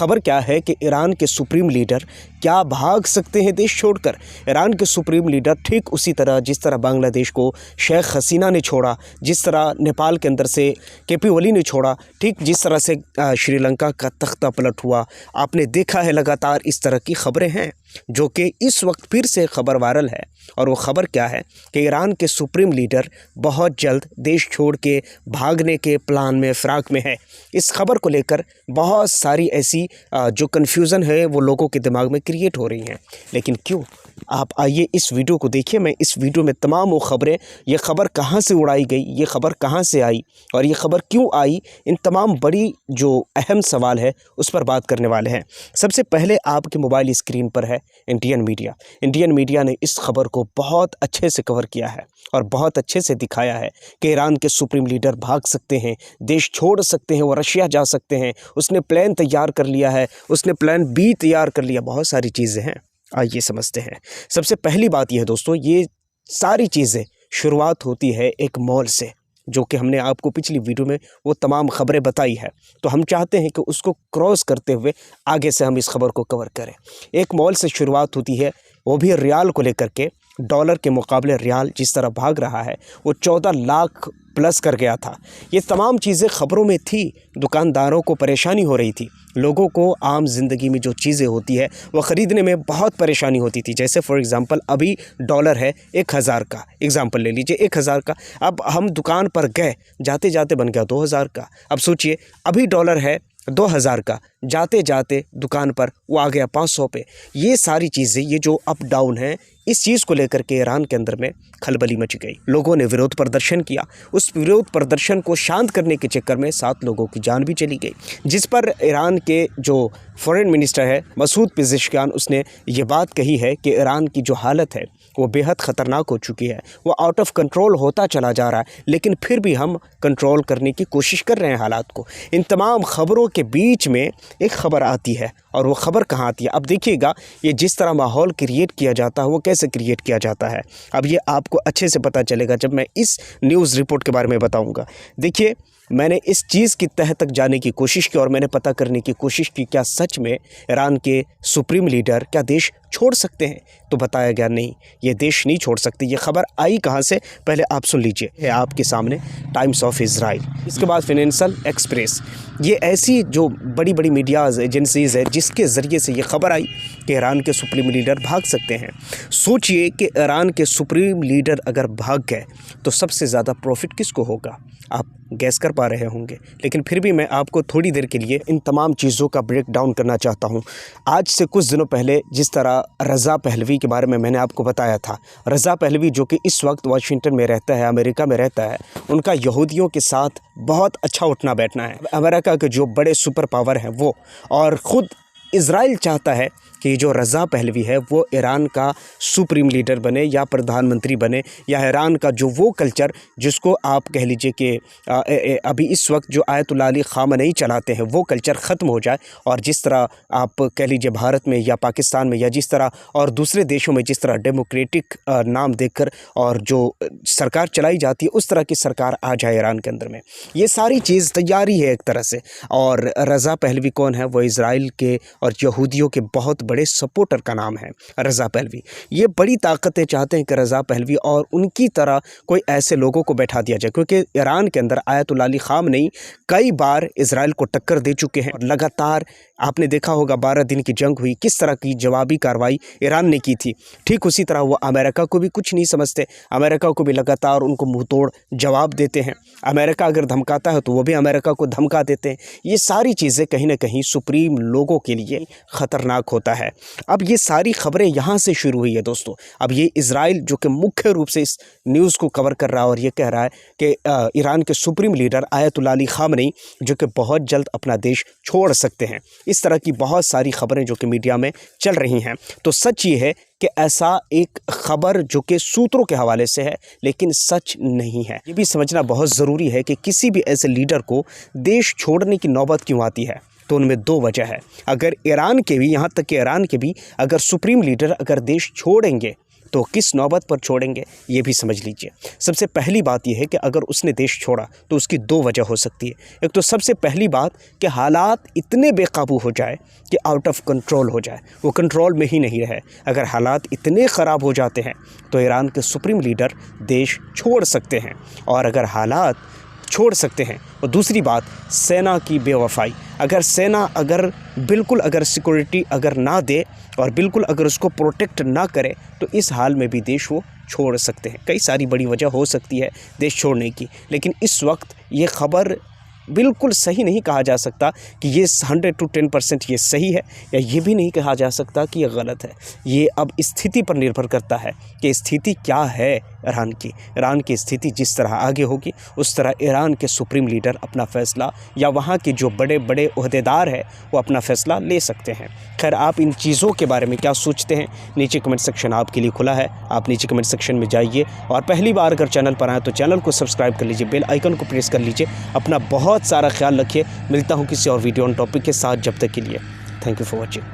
खबर क्या है कि ईरान के सुप्रीम लीडर क्या भाग सकते हैं देश छोड़कर। ईरान के सुप्रीम लीडर ठीक उसी तरह जिस तरह बांग्लादेश को शेख हसीना ने छोड़ा, जिस तरह नेपाल के अंदर से केपी ओली ने छोड़ा, ठीक जिस तरह से श्रीलंका का तख्ता पलट हुआ, आपने देखा है लगातार इस तरह की खबरें हैं जो कि इस वक्त फिर से खबर वायरल है। और वो खबर क्या है कि ईरान के सुप्रीम लीडर बहुत जल्द देश छोड़ के भागने के प्लान में, फ़िराक में है। इस खबर को लेकर बहुत सारी ऐसी जो कन्फ्यूज़न है वो लोगों के दिमाग में क्रिएट हो रही हैं। लेकिन क्यों, आप आइए इस वीडियो को देखिए। मैं इस वीडियो में तमाम वो खबरें, ये खबर कहाँ से उड़ाई गई, ये खबर कहाँ से आई और ये खबर क्यों आई, इन तमाम बड़ी जो अहम सवाल है उस पर बात करने वाले हैं। सबसे पहले आपके मोबाइल स्क्रीन पर है इंडियन मीडिया। इंडियन मीडिया ने इस खबर को बहुत अच्छे से कवर किया है और बहुत अच्छे से दिखाया है कि ईरान के सुप्रीम लीडर भाग सकते हैं, देश छोड़ सकते हैं, वो रशिया जा सकते हैं, उसने प्लान तैयार कर लिया है, उसने प्लान बी तैयार कर लिया, बहुत सारी चीज़ें हैं। आइए समझते हैं। सबसे पहली बात यह है दोस्तों, ये सारी चीज़ें शुरुआत होती है एक मॉल से, जो कि हमने आपको पिछली वीडियो में वो तमाम खबरें बताई है। तो हम चाहते हैं कि उसको क्रॉस करते हुए आगे से हम इस खबर को कवर करें। एक मॉल से शुरुआत होती है, वो भी रियाल को लेकर के। डॉलर के मुकाबले रियाल जिस तरह भाग रहा है वो 14 लाख प्लस कर गया था। ये तमाम चीज़ें खबरों में थी। दुकानदारों को परेशानी हो रही थी, लोगों को आम ज़िंदगी में जो चीज़ें होती है वो ख़रीदने में बहुत परेशानी होती थी। जैसे फॉर एग्ज़ाम्पल अभी डॉलर है 1000 का, एग्ज़ाम्पल ले लीजिए 1000 का। अब हम दुकान पर गए, जाते जाते बन गया 2000 का। अब सोचिए अभी डॉलर है 2000 का, जाते जाते दुकान पर वो आ गया 500 पे। ये सारी चीज़ें, ये जो अप डाउन है, इस चीज़ को लेकर के ईरान के अंदर में खलबली मच गई। लोगों ने विरोध प्रदर्शन किया। उस विरोध प्रदर्शन को शांत करने के चक्कर में 7 लोगों की जान भी चली गई, जिस पर ईरान के जो फॉरेन मिनिस्टर है मसूद पेज़ेश्कियान, उसने ये बात कही है कि ईरान की जो हालत है वो बेहद ख़तरनाक हो चुकी है, वो आउट ऑफ कंट्रोल होता चला जा रहा है, लेकिन फिर भी हम कंट्रोल करने की कोशिश कर रहे हैं हालात को। इन तमाम ख़बरों के बीच में एक ख़बर आती है, और वो ख़बर कहाँ आती है? अब देखिएगा, ये जिस तरह माहौल क्रिएट किया जाता है वो कैसे क्रिएट किया जाता है, अब ये आपको अच्छे से पता चलेगा जब मैं इस न्यूज़ रिपोर्ट के बारे में बताऊँगा। देखिए, मैंने इस चीज़ की तह तक जाने की कोशिश की और मैंने पता करने की कोशिश की क्या सच में ईरान के सुप्रीम लीडर क्या देश छोड़ सकते हैं। तो बताया गया नहीं, ये देश नहीं छोड़ सकते। ये खबर आई कहाँ से, पहले आप सुन लीजिए। है आपके सामने टाइम्स ऑफ इज़राइल, इसके बाद फाइनेंशियल एक्सप्रेस। ये ऐसी जो बड़ी बड़ी मीडिया एजेंसीज़ है जिसके ज़रिए से ये खबर आई कि ईरान के सुप्रीम लीडर भाग सकते हैं। सोचिए कि ईरान के सुप्रीम लीडर अगर भाग गए तो सबसे ज़्यादा प्रॉफिट किसको होगा? आप गैस कर पा रहे होंगे, लेकिन फिर भी मैं आपको थोड़ी देर के लिए इन तमाम चीज़ों का ब्रेक डाउन करना चाहता हूँ। आज से कुछ दिनों पहले जिस तरह रज़ा पहलवी के बारे में मैंने आपको बताया था, रज़ा पहलवी जो कि इस वक्त वाशिंगटन में रहता है, अमेरिका में रहता है, उनका यहूदियों के साथ बहुत अच्छा उठना बैठना है। अमेरिका के जो बड़े सुपर पावर हैं वो, और ख़ुद इज़राइल चाहता है कि जो रज़ा पहलवी है वो ईरान का सुप्रीम लीडर बने या प्रधानमंत्री बने, या ईरान का जो वो कल्चर जिसको आप कह लीजिए कि अभी इस वक्त जो आयतुल्लाह अली ख़ामेनी चलाते हैं वो कल्चर ख़त्म हो जाए। और जिस तरह आप कह लीजिए भारत में या पाकिस्तान में या जिस तरह और दूसरे देशों में जिस तरह डेमोक्रेटिक नाम देकर और जो सरकार चलाई जाती है उस तरह की सरकार आ जाए ईरान के अंदर में। ये सारी चीज़ तैयारी है एक तरह से। और रज़ा पहलवी कौन है? वो इज़राइल के और यहूदियों के बहुत बड़े सपोर्टर का नाम है रज़ा पहलवी। ये बड़ी ताकतें चाहते हैं कि रज़ा पहलवी और उनकी तरह कोई ऐसे लोगों को बैठा दिया जाए, क्योंकि ईरान के अंदर आयतुल्लाह अली ख़ामेनी कई बार इज़राइल को टक्कर दे चुके हैं। लगातार आपने देखा होगा 12 दिन की जंग हुई, किस तरह की जवाबी कार्रवाई ईरान ने की थी। ठीक उसी तरह वो अमेरिका को भी कुछ नहीं समझते, अमेरिका को भी लगातार उनको मुँह तोड़ जवाब देते हैं। अमेरिका अगर धमकाता है तो वो भी अमेरिका को धमका देते हैं। ये सारी चीज़ें कहीं ना कहीं सुप्रीम लोगों के लिए ख़तरनाक होता है। अब ये सारी खबरें यहाँ से शुरू हुई है दोस्तों। अब ये इज़राइल जो कि मुख्य रूप से इस न्यूज़ को कवर कर रहा है और ये कह रहा है कि ईरान के supreme leader Ayatollah Ali Khamenei जो कि बहुत जल्द अपना देश छोड़ सकते हैं। इस तरह की बहुत सारी खबरें जो कि मीडिया में चल रही हैं। तो सच ये है कि ऐसा एक खबर जो कि सूत्रों के हवाले से है लेकिन सच नहीं है। ये भी समझना बहुत ज़रूरी है कि किसी भी ऐसे लीडर को देश छोड़ने की नौबत क्यों आती है। तो उनमें 2 वजह है। अगर ईरान के भी, यहाँ तक कि ईरान के भी अगर सुप्रीम लीडर अगर देश छोड़ेंगे तो किस नौबत पर छोड़ेंगे ये भी समझ लीजिए। सबसे पहली बात यह है कि अगर उसने देश छोड़ा तो उसकी दो वजह हो सकती है। एक तो सबसे पहली बात कि हालात इतने बेकाबू हो जाए कि आउट ऑफ कंट्रोल हो जाए, वो कंट्रोल में ही नहीं रहे। अगर हालात इतने ख़राब हो जाते हैं तो ईरान के सुप्रीम लीडर देश छोड़ सकते हैं। और अगर हालात छोड़ सकते हैं, और दूसरी बात सेना की बेवफाई, अगर सेना बिल्कुल सिक्योरिटी अगर ना दे और बिल्कुल अगर उसको प्रोटेक्ट ना करे तो इस हाल में भी देश वो छोड़ सकते हैं। कई सारी बड़ी वजह हो सकती है देश छोड़ने की, लेकिन इस वक्त ये खबर बिल्कुल सही नहीं कहा जा सकता कि ये 100 to 10% ये सही है, या ये भी नहीं कहा जा सकता कि ये गलत है। ये अब स्थिति पर निर्भर करता है कि स्थिति क्या है ईरान की स्थिति जिस तरह आगे होगी उस तरह ईरान के सुप्रीम लीडर अपना फ़ैसला, या वहाँ के जो बड़े बड़े ओहदेदार हैं वो अपना फ़ैसला ले सकते हैं। खैर, आप इन चीज़ों के बारे में क्या सोचते हैं नीचे कमेंट सेक्शन आपके लिए खुला है। आप नीचे कमेंट सेक्शन में जाइए और पहली बार अगर चैनल पर आएँ तो चैनल को सब्सक्राइब कर लीजिए, बेल आइकन को प्रेस कर लीजिए। अपना बहुत सारा ख्याल रखिए। मिलता हूँ किसी और वीडियो ऑन टॉपिक के साथ, जब तक के लिए थैंक यू फॉर वॉचिंग।